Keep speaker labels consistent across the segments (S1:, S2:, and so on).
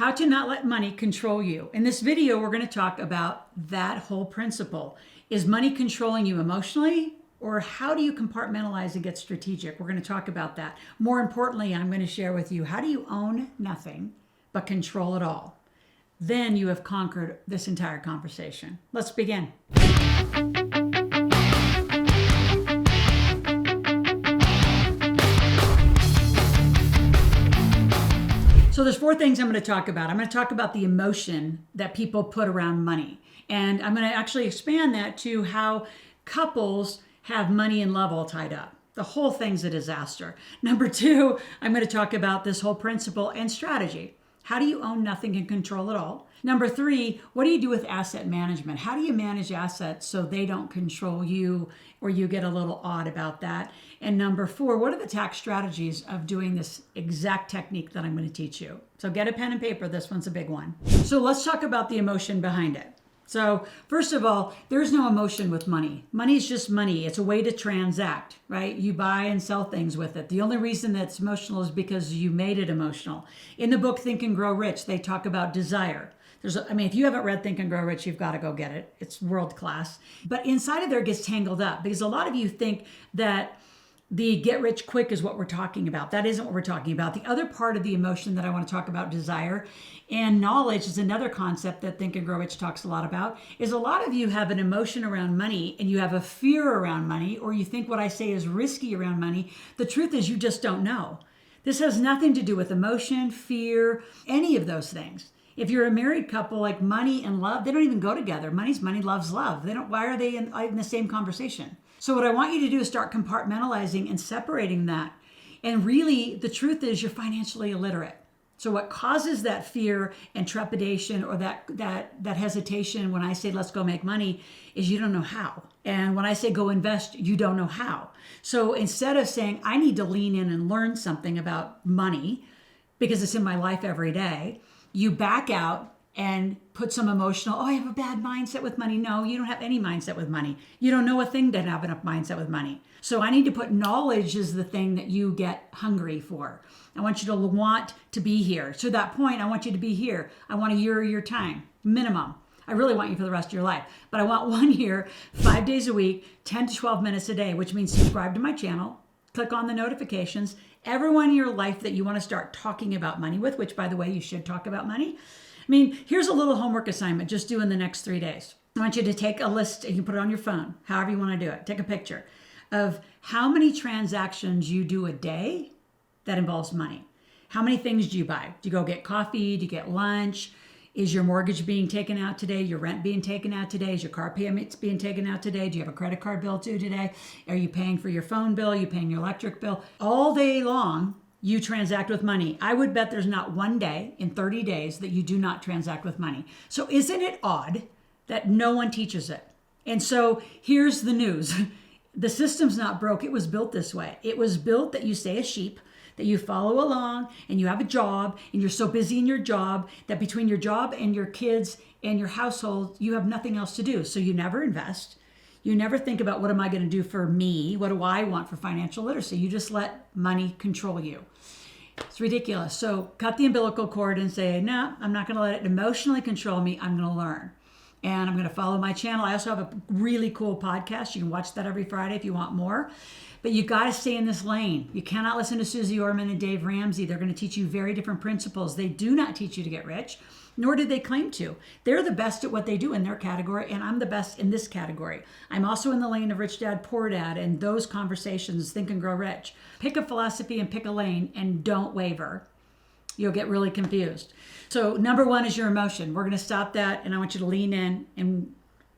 S1: How to not let money control you. In this video, we're going to talk about that whole principle. Is money controlling you emotionally, or how do you compartmentalize and get strategic? We're going to talk about that. More importantly, I'm going to share with you, how do you own nothing but control it all? Then you have conquered this entire conversation. Let's begin. So there's four things I'm going to talk about. I'm going to talk about the emotion that people put around money. And I'm going to actually expand that to how couples have money and love all tied up. The whole thing's a disaster. Number two, I'm going to talk about this whole principle and strategy. How do you own nothing and control it all? Number three, what do you do with asset management? How do you manage assets so they don't control you or you get a little odd about that? And number four, what are the tax strategies of doing this exact technique that I'm going to teach you? So get a pen and paper. This one's a big one. So let's talk about the emotion behind it. So first of all, there's no emotion with money. Money is just money. It's a way to transact, right? You buy and sell things with it. The only reason that's emotional is because you made it emotional. In the book, Think and Grow Rich, they talk about desire. If you haven't read Think and Grow Rich, you've got to go get it. It's world class. But inside of there it gets tangled up because a lot of you think that the get rich quick is what we're talking about. That isn't what we're talking about. The other part of the emotion that I want to talk about, desire and knowledge, is another concept that Think and Grow Rich talks a lot about, is a lot of you have an emotion around money and you have a fear around money, or you think what I say is risky around money. The truth is you just don't know. This has nothing to do with emotion, fear, any of those things. If you're a married couple, like money and love, they don't even go together. Money's money, love's love. Why are they in the same conversation? So what I want you to do is start compartmentalizing and separating that. And really, the truth is you're financially illiterate. So what causes that fear and trepidation or that hesitation when I say, let's go make money, is you don't know how. And when I say go invest, you don't know how. So instead of saying, I need to lean in and learn something about money because it's in my life every day, you back out and put some emotional, I have a bad mindset with money. No, you don't have any mindset with money. You don't know a thing to have enough mindset with money. So I need to put knowledge as the thing that you get hungry for. I want you to want to be here. To that point, I want you to be here. I want a year of your time, minimum. I really want you for the rest of your life. But I want 1 year, 5 days a week, 10 to 12 minutes a day, which means subscribe to my channel, click on the notifications. Everyone in your life that you want to start talking about money with, which by the way, you should talk about money. Here's a little homework assignment just do in the next 3 days. I want you to take a list, you can put it on your phone, however you want to do it. Take a picture of how many transactions you do a day that involves money. How many things do you buy? Do you go get coffee? Do you get lunch? Is your mortgage being taken out today? Your rent being taken out today? Is your car payments being taken out today? Do you have a credit card bill due today? Are you paying for your phone bill? Are you paying your electric bill? All day long, you transact with money. I would bet there's not one day in 30 days that you do not transact with money. So isn't it odd that no one teaches it? And so here's the news. The system's not broke. It was built this way. It was built that you stay a sheep, that you follow along and you have a job and you're so busy in your job that between your job and your kids and your household, you have nothing else to do. So you never invest. You never think about what am I going to do for me? What do I want for financial literacy? You just let money control you. It's ridiculous. So cut the umbilical cord and say, no, I'm not going to let it emotionally control me. I'm going to learn. And I'm going to follow my channel. I also have a really cool podcast. You can watch that every Friday if you want more. But you got to stay in this lane. You cannot listen to Susie Orman and Dave Ramsey. They're going to teach you very different principles. They do not teach you to get rich, nor do they claim to. They're the best at what they do in their category, and I'm the best in this category. I'm also in the lane of Rich Dad, Poor Dad, and those conversations, Think and Grow Rich. Pick a philosophy and pick a lane, and don't waver. You'll get really confused. So number one is your emotion. We're going to stop that, and I want you to lean in and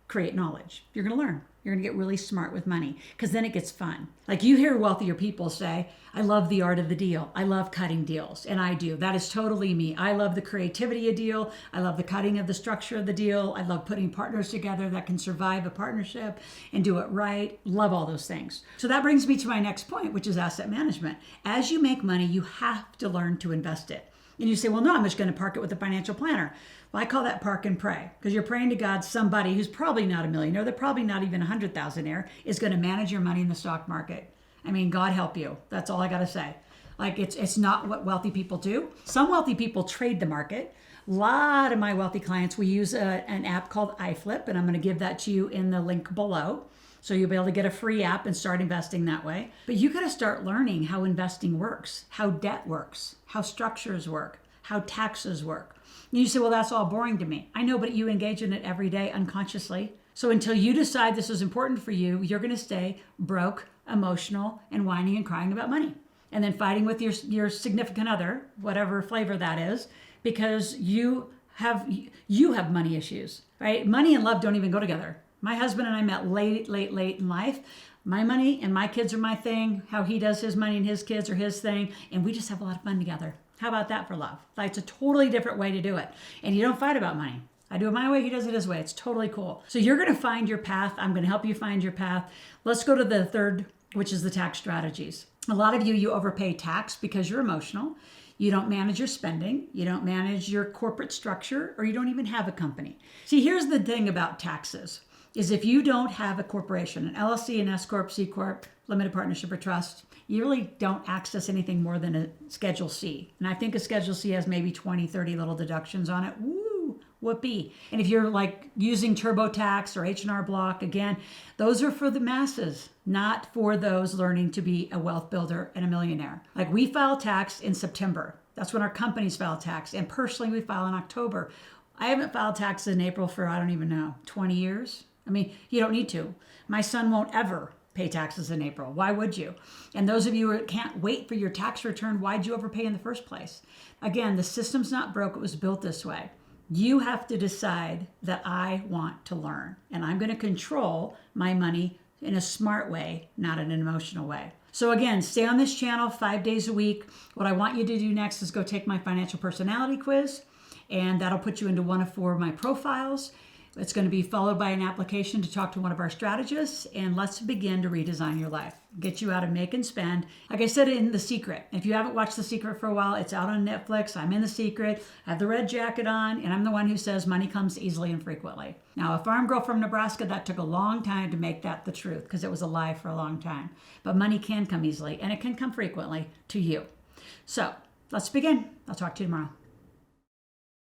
S1: create knowledge. You're going to learn. You're going to get really smart with money because then it gets fun. Like you hear wealthier people say, I love the art of the deal. I love cutting deals. And I do. That is totally me. I love the creativity of deal. I love the cutting of the structure of the deal. I love putting partners together that can survive a partnership and do it right. Love all those things. So that brings me to my next point, which is asset management. As you make money, you have to learn to invest it. And you say, well, no, I'm just going to park it with a financial planner. Well, I call that park and pray because you're praying to God somebody who's probably not a millionaire, they're probably not even 100,000-aire, is going to manage your money in the stock market. God help you. That's all I got to say. Like it's not what wealthy people do. Some wealthy people trade the market. A lot of my wealthy clients, we use an app called iFlip, and I'm going to give that to you in the link below. So you'll be able to get a free app and start investing that way. But you got to start learning how investing works, how debt works, how structures work, how taxes work. And you say, well, that's all boring to me. I know, but you engage in it every day unconsciously. So until you decide this is important for you, you're going to stay broke, emotional, and whining and crying about money. And then fighting with your significant other, whatever flavor that is, because you have money issues, right? Money and love don't even go together. My husband and I met late in life. My money and my kids are my thing. How he does his money and his kids are his thing. And we just have a lot of fun together. How about that for love? Like, it's a totally different way to do it. And you don't fight about money. I do it my way, he does it his way. It's totally cool. So you're going to find your path. I'm going to help you find your path. Let's go to the third, which is the tax strategies. A lot of you overpay tax because you're emotional. You don't manage your spending. You don't manage your corporate structure, or you don't even have a company. See, here's the thing about taxes. Is if you don't have a corporation, an LLC, an S Corp, C Corp, limited partnership, or trust, you really don't access anything more than a Schedule C. And I think a Schedule C has maybe 20, 30 little deductions on it. Woo, whoopee. And if you're like using TurboTax or H&R Block, again, those are for the masses, not for those learning to be a wealth builder and a millionaire. Like, we file tax in September. That's when our companies file tax. And personally, we file in October. I haven't filed taxes in April for, I don't even know, 20 years. I mean, you don't need to. My son won't ever pay taxes in April. Why would you? And those of you who can't wait for your tax return, why'd you overpay in the first place? Again, the system's not broke. It was built this way. You have to decide that I want to learn, and I'm going to control my money in a smart way, not in an emotional way. So again, stay on this channel 5 days a week. What I want you to do next is go take my financial personality quiz, and that'll put you into one of 4 of my profiles. It's going to be followed by an application to talk to one of our strategists, and let's begin to redesign your life. Get you out of make and spend. Like I said in The Secret, if you haven't watched The Secret for a while, it's out on Netflix. I'm in The Secret. I have the red jacket on, and I'm the one who says money comes easily and frequently. Now, a farm girl from Nebraska, that took a long time to make that the truth because it was a lie for a long time. But money can come easily, and it can come frequently to you. So let's begin. I'll talk to you tomorrow.